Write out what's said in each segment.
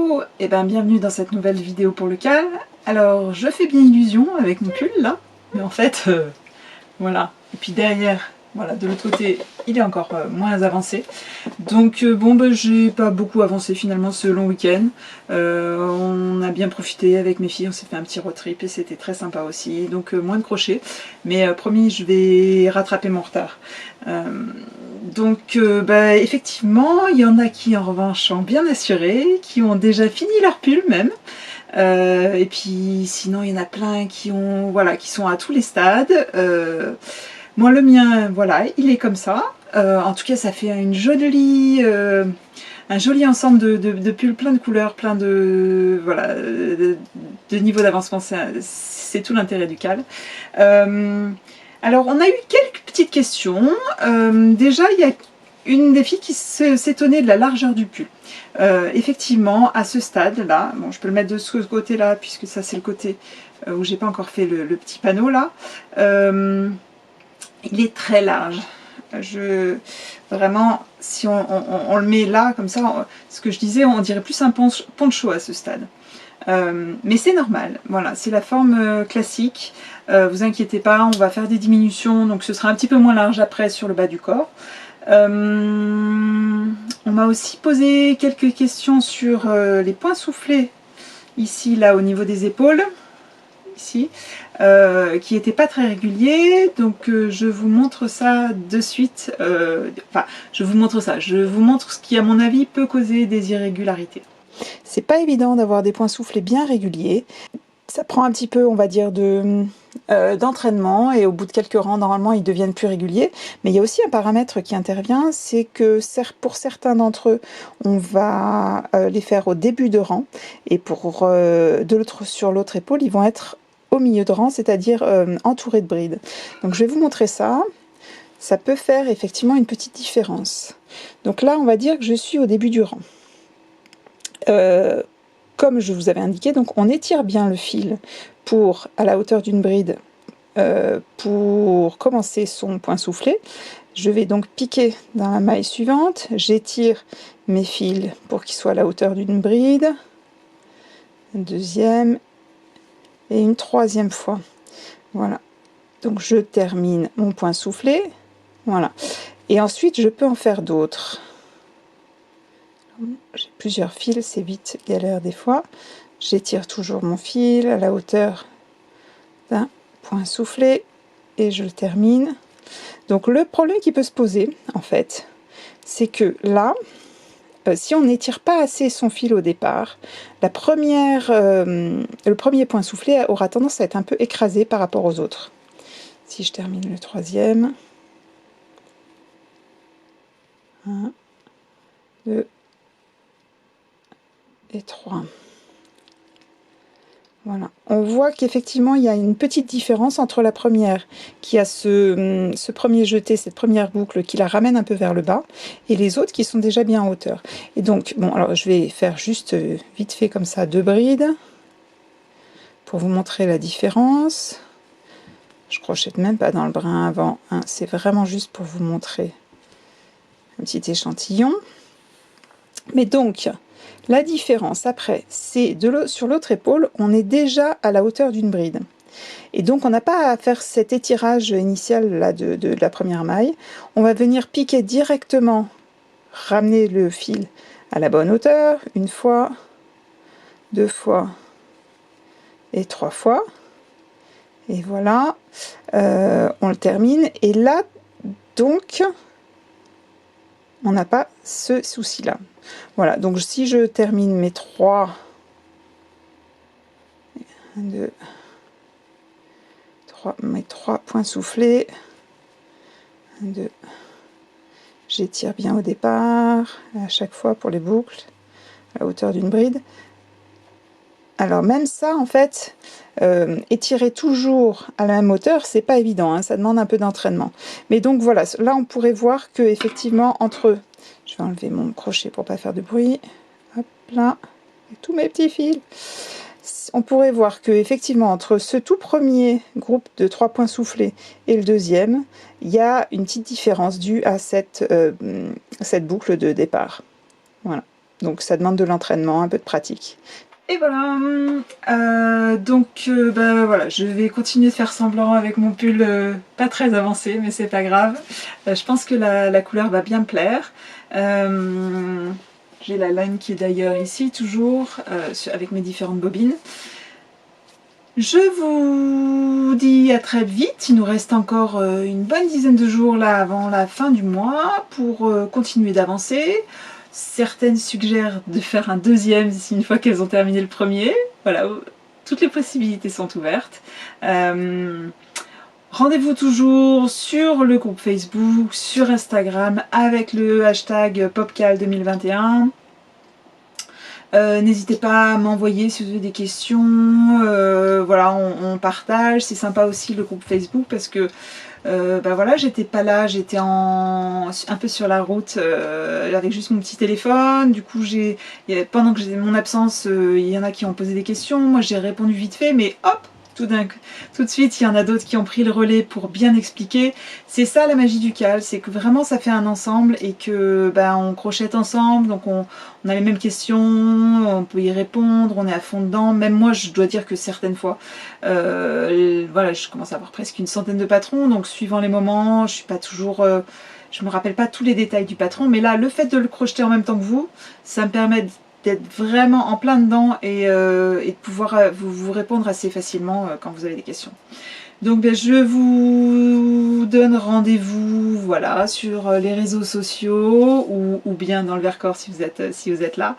Hello et bienvenue dans cette nouvelle vidéo pour le cal. Alors je fais bien illusion avec mon pull là, mais en fait voilà. Et puis derrière, voilà, de l'autre côté, il est encore moins avancé. Donc j'ai pas beaucoup avancé finalement ce long week-end. On a bien profité avec mes filles, on s'est fait un petit road trip et c'était très sympa aussi. Donc moins de crochets, mais promis, je vais rattraper mon retard. Effectivement, il y en a qui en revanche sont bien assurés, qui ont déjà fini leur pull même. Et puis sinon il y en a plein qui ont qui sont à tous les stades. Moi le mien, voilà, il est comme ça. En tout cas ça fait une jolie, un joli ensemble de pulls plein de couleurs, plein de de niveaux d'avancement. C'est tout l'intérêt du cal. Alors on a eu quelques petites questions. Déjà il y a une des filles qui s'étonnait de la largeur du pull. Effectivement, à ce stade-là, bon, je peux le mettre de ce côté-là, puisque ça c'est le côté où j'ai pas encore fait le petit panneau là. Il est très large. Vraiment, si on le met là, comme ça, ce que je disais, on dirait plus un poncho à ce stade. Mais c'est normal, voilà, c'est la forme classique. Vous inquiétez pas, on va faire des diminutions, donc ce sera un petit peu moins large après sur le bas du corps. On m'a aussi posé quelques questions sur les points soufflés ici, là, au niveau des épaules, ici, qui n'étaient pas très réguliers. Donc je vous montre ça de suite. Je vous montre ce qui, à mon avis, peut causer des irrégularités. C'est pas évident d'avoir des points soufflés bien réguliers. Ça prend un petit peu, on va dire, d'entraînement, et au bout de quelques rangs, normalement, ils deviennent plus réguliers. Mais il y a aussi un paramètre qui intervient, c'est que pour certains d'entre eux, on va les faire au début de rang, et sur l'autre épaule, ils vont être au milieu de rang, c'est-à-dire entourés de brides. Donc je vais vous montrer ça. Ça peut faire effectivement une petite différence. Donc là, on va dire que je suis au début du rang. Comme je vous avais indiqué, donc on étire bien le fil à la hauteur d'une bride pour commencer son point soufflé. Je vais donc piquer dans la maille suivante, j'étire mes fils pour qu'ils soient à la hauteur d'une bride, une deuxième et une troisième fois. Voilà, donc je termine mon point soufflé, voilà. Et ensuite je peux en faire d'autres. J'ai plusieurs fils, c'est vite galère des fois. J'étire toujours mon fil à la hauteur d'un point soufflé et je le termine. Donc le problème qui peut se poser, en fait, c'est que là, si on n'étire pas assez son fil au départ, le premier point soufflé aura tendance à être un peu écrasé par rapport aux autres. Si je termine le troisième, 1, 2 et 3. Voilà. On voit qu'effectivement il y a une petite différence entre la première qui a ce premier jeté, cette première boucle qui la ramène un peu vers le bas, et les autres qui sont déjà bien en hauteur. Et donc, bon, alors je vais faire juste vite fait comme ça 2 brides pour vous montrer la différence. Je crochette même pas dans le brin avant, hein. C'est vraiment juste pour vous montrer un petit échantillon. Mais donc, la différence après, c'est sur l'autre épaule, on est déjà à la hauteur d'une bride. Et donc on n'a pas à faire cet étirage initial là de la première maille. On va venir piquer directement, ramener le fil à la bonne hauteur, une fois, 2 fois et 3 fois. Et voilà, on le termine. Et là, donc, on n'a pas ce souci-là. Voilà, donc si je termine mes 3, 1, 2, 3, mes 3 points soufflés, 1, 2, j'étire bien au départ, à chaque fois pour les boucles, à la hauteur d'une bride. Alors même ça, en fait, étirer toujours à la même hauteur, c'est pas évident, hein, ça demande un peu d'entraînement. Mais donc voilà, là on pourrait voir que effectivement entre je vais enlever mon crochet pour pas faire de bruit, hop là, et tous mes petits fils. On pourrait voir que effectivement entre ce tout premier groupe de 3 points soufflés et le deuxième, il y a une petite différence due à cette boucle de départ. Voilà. Donc ça demande de l'entraînement, un peu de pratique. Et voilà, bah, voilà, je vais continuer de faire semblant avec mon pull pas très avancé, mais c'est pas grave. Je pense que la couleur va bien me plaire. J'ai la laine qui est d'ailleurs ici, toujours, avec mes différentes bobines. Je vous dis à très vite, il nous reste encore une bonne dizaine de jours là avant la fin du mois pour continuer d'avancer. Certaines suggèrent de faire un deuxième une fois qu'elles ont terminé le premier. Voilà, toutes les possibilités sont ouvertes. Rendez-vous toujours sur le groupe Facebook, sur Instagram avec le hashtag PopCal2021. N'hésitez pas à m'envoyer si vous avez des questions, voilà, on partage, c'est sympa aussi le groupe Facebook parce que bah voilà, j'étais pas là, j'étais un peu sur la route avec juste mon petit téléphone, du coup pendant que j'ai mon absence, il y en a qui ont posé des questions, moi j'ai répondu vite fait, mais hop, tout de suite il y en a d'autres qui ont pris le relais pour bien expliquer. C'est ça la magie du cal, c'est que vraiment ça fait un ensemble et que bah, on crochette ensemble, donc on a les mêmes questions, on peut y répondre, on est à fond dedans. Même moi je dois dire que certaines fois, voilà, je commence à avoir presque une centaine de patrons, donc suivant les moments, je suis pas toujours... je me rappelle pas tous les détails du patron, mais là le fait de le crocheter en même temps que vous, ça me permet d'être vraiment en plein dedans et de pouvoir vous répondre assez facilement quand vous avez des questions. Donc ben, je vous donne rendez-vous voilà, sur les réseaux sociaux ou bien dans le Vercors si vous êtes là.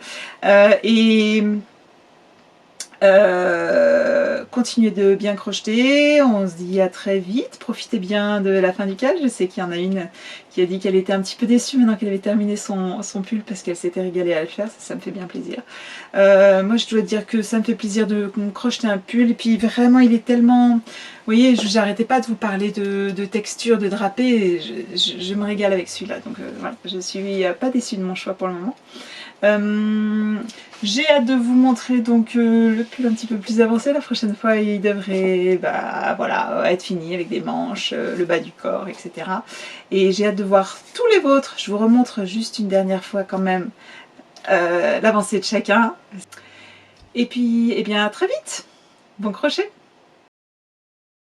Continuez de bien crocheter, on se dit à très vite, profitez bien de la fin du cal. Je sais qu'il y en a une qui a dit qu'elle était un petit peu déçue maintenant qu'elle avait terminé son pull parce qu'elle s'était régalée à le faire, ça me fait bien plaisir. Moi je dois dire que ça me fait plaisir de crocheter un pull et puis vraiment il est tellement... Vous voyez, j'arrêtais pas de vous parler de texture, de drapé, et je me régale avec celui-là, donc voilà, je suis pas déçue de mon choix pour le moment. J'ai hâte de vous montrer donc le pull un petit peu plus avancé. La prochaine fois il devrait bah, voilà, être fini avec des manches, le bas du corps, etc. Et j'ai hâte de voir tous les vôtres. Je vous remontre juste une dernière fois quand même l'avancée de chacun. Et puis, eh bien, à très vite. Bon crochet!